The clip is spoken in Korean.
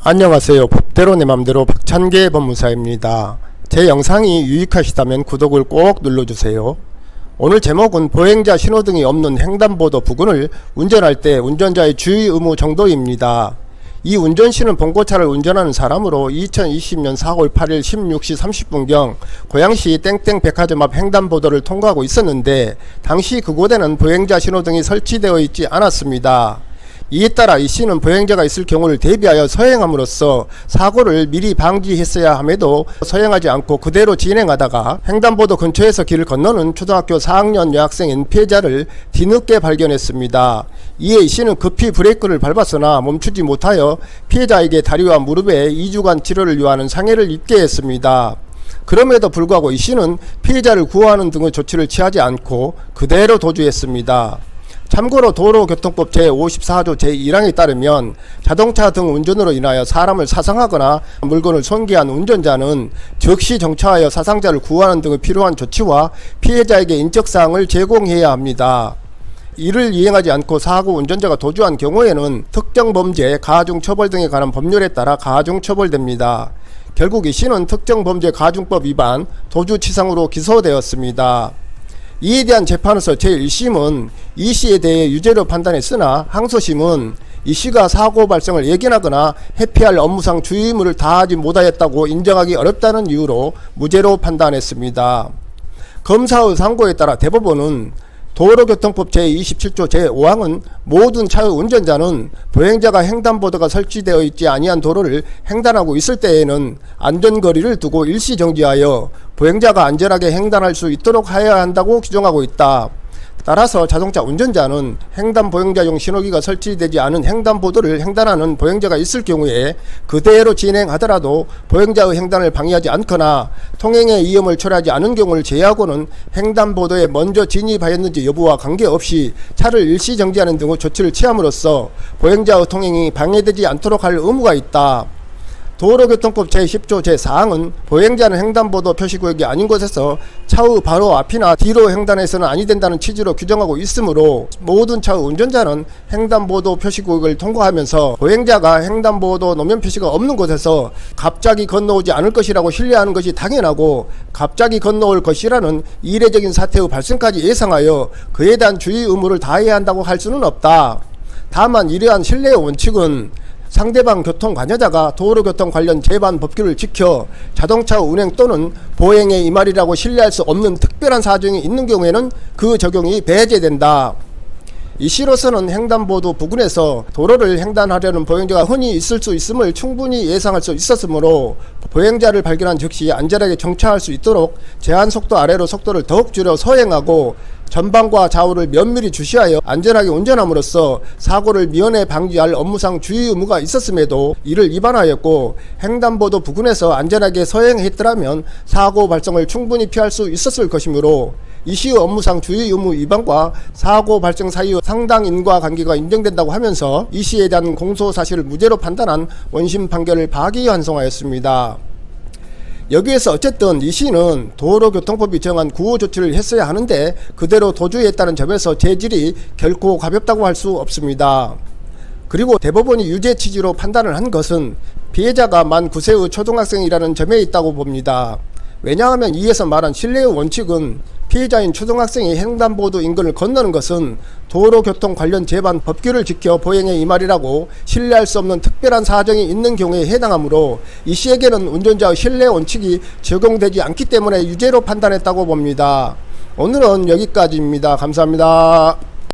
안녕하세요. 법대로 내 맘대로 박찬계 법무사입니다. 제 영상이 유익하시다면 구독을 꼭 눌러주세요. 오늘 제목은 보행자 신호등이 없는 횡단보도 부근을 운전할 때 운전자의 주의 의무 정도입니다. 이 운전시는 봉고차를 운전하는 사람으로 2020년 4월 8일 16시 30분경 고양시 땡땡 백화점 앞 횡단보도를 통과하고 있었는데 당시 그곳에는 보행자 신호등이 설치되어 있지 않았습니다. 이에 따라 이씨는 보행자가 있을 경우를 대비하여 서행함으로써 사고를 미리 방지했어야 함에도 서행하지 않고 그대로 진행하다가 횡단보도 근처에서 길을 건너는 초등학교 4학년 여학생인 피해자를 뒤늦게 발견했습니다. 이에 이씨는 급히 브레이크를 밟았으나 멈추지 못하여 피해자에게 다리와 무릎에 2주간 치료를 요하는 상해를 입게 했습니다. 그럼에도 불구하고 이씨는 피해자를 구호하는 등의 조치를 취하지 않고 그대로 도주했습니다. 참고로 도로교통법 제54조 제1항에 따르면 자동차 등 운전으로 인하여 사람을 사상하거나 물건을 손괴한 운전자는 즉시 정차하여 사상자를 구하는 등의 필요한 조치와 피해자에게 인적사항을 제공해야 합니다. 이를 이행하지 않고 사고 운전자가 도주한 경우에는 특정범죄, 가중처벌 등에 관한 법률에 따라 가중처벌됩니다. 결국 이씨는 특정범죄 가중법 위반, 도주치상으로 기소되었습니다. 이에 대한 재판에서 제1심은 이씨에 대해 유죄로 판단했으나 항소심은 이씨가 사고 발생을 예견하거나 회피할 업무상 주의 의무를 다하지 못하였다고 인정하기 어렵다는 이유로 무죄로 판단했습니다. 검사의 상고에 따라 대법원은 도로교통법 제27조 제5항은 모든 차의 운전자는 보행자가 횡단보도가 설치되어 있지 아니한 도로를 횡단하고 있을 때에는 안전거리를 두고 일시 정지하여 보행자가 안전하게 횡단할 수 있도록 하여야 한다고 규정하고 있다. 따라서 자동차 운전자는 횡단 보행자용 신호기가 설치되지 않은 횡단보도를 횡단하는 보행자가 있을 경우에 그대로 진행하더라도 보행자의 횡단을 방해하지 않거나 통행의 위험을 초래하지 않은 경우를 제외하고는 횡단보도에 먼저 진입하였는지 여부와 관계없이 차를 일시 정지하는 등의 조치를 취함으로써 보행자의 통행이 방해되지 않도록 할 의무가 있다. 도로교통법 제10조 제4항은 보행자는 횡단보도 표시구역이 아닌 곳에서 차의 바로 앞이나 뒤로 횡단해서는 아니 된다는 취지로 규정하고 있으므로 모든 차의 운전자는 횡단보도 표시구역을 통과하면서 보행자가 횡단보도 노면 표시가 없는 곳에서 갑자기 건너오지 않을 것이라고 신뢰하는 것이 당연하고 갑자기 건너올 것이라는 이례적인 사태의 발생까지 예상하여 그에 대한 주의 의무를 다해야 한다고 할 수는 없다. 다만 이러한 신뢰의 원칙은 상대방 교통 관여자가 도로교통 관련 제반 법규를 지켜 자동차 운행 또는 보행에 임하리라고 신뢰할 수 없는 특별한 사정이 있는 경우에는 그 적용이 배제된다. 이씨로서는 횡단보도 부근에서 도로를 횡단하려는 보행자가 흔히 있을 수 있음을 충분히 예상할 수 있었으므로 보행자를 발견한 즉시 안전하게 정차할 수 있도록 제한속도 아래로 속도를 더욱 줄여 서행하고 전방과 좌우를 면밀히 주시하여 안전하게 운전함으로써 사고를 미연에 방지할 업무상 주의 의무가 있었음에도 이를 위반하였고 횡단보도 부근에서 안전하게 서행했더라면 사고 발생을 충분히 피할 수 있었을 것이므로 이시의 업무상 주의 의무 위반과 사고 발생 사이의 상당 인과관계가 인정된다고 하면서 이시에 대한 공소사실을 무죄로 판단한 원심 판결을 파기환송하였습니다. 여기에서 어쨌든 이씨는 도로교통법이 정한 구호조치를 했어야 하는데 그대로 도주했다는 점에서 죄질이 결코 가볍다고 할 수 없습니다. 그리고 대법원이 유죄 취지로 판단을 한 것은 피해자가 만 9세의 초등학생이라는 점에 있다고 봅니다. 왜냐하면 이에서 말한 신뢰의 원칙은 피해자인 초등학생이 횡단보도 인근을 건너는 것은 도로교통 관련 제반 법규를 지켜 보행에 임하리라고 신뢰할 수 없는 특별한 사정이 있는 경우에 해당하므로 이씨에게는 운전자의 신뢰 원칙이 적용되지 않기 때문에 유죄로 판단했다고 봅니다. 오늘은 여기까지입니다. 감사합니다.